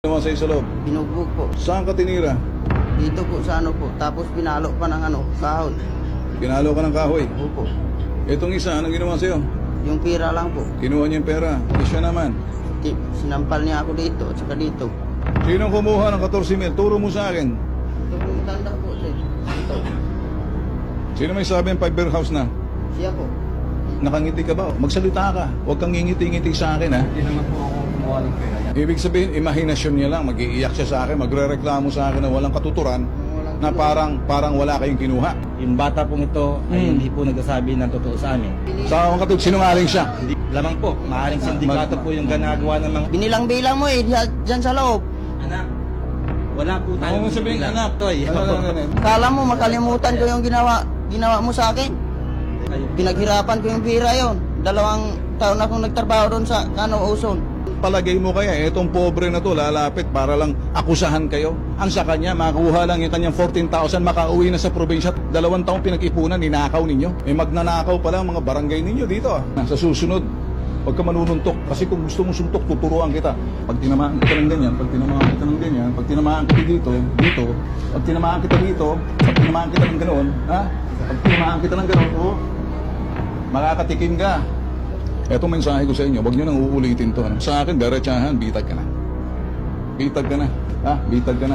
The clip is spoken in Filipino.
Naman sa loob. Binugbog po. Saan ka tinira? Dito po sa ano po. Tapos pinalo pa ng ano, kahoy. Pinalo ka ng kahoy. Opo. Itong isa, anong ginawa sa'yo? Yung pira lang po. Kinuha niya yung pera. Siya naman. Sinampal niya ako dito at saka dito. Sinong kumuha ng 14,000? Turo mo sa akin. Ito po yung tanda po, sir. Ito. Sino may sabi ng 5-bear house na? Siya po. Nakangiti ka ba? Magsalita ka. Huwag kang ngingiti-ngiti sa akin, ha? Hindi naman po ako kumuha ng pera niya. Ibig sabihin, imahinasyon niya lang. Mag-iiyak siya sa akin, magre-reklamo sa akin na walang katuturan, na parang wala kayong kinuha. Yung bata pong ito ay hindi po nagsasabi ng totoo sa amin. Sa akong katulad, sinungaling siya. Hindi, lamang po, maaaring sindikato po yung ginagawa ng mga... Binilang-bilang mo eh, dyan sa loob. Anak, wala po tayo. Ano mo sabihin, anak? Toy. Kala mo makalimutan ko yung ginawa mo sa akin. Pinaghirapan ko yung pira yon. 2 taon akong nagtrabaho doon sa Uson. Palagay mo kaya, etong pobre na to lalapit para lang akusahan kayo. Ang sa kanya, makuha lang yung kanyang 14,000, makauwi na sa probinsya. 2 taong pinag-ipunan, ninakaw ninyo. Magnanakaw pa lang mga barangay ninyo dito. Sa susunod, huwag ka manununtok. Kasi kung gusto mo suntok, tuturuan kita. Pag tinamaan kita ng ganyan, pag tinamaan kita ng ganyan, pag tinamaan kita dito, pag tinamaan kita dito, pag tinamaan kita ng ganoon, ha? Pag tinamaan kita ng ganoon, makakatikim ka. Etong mensahe ko sa inyo, huwag nyo nang uulitin to. Sa akin, derechahan, bitag ka na. Bitag ka na. Ha? Bitag ka na.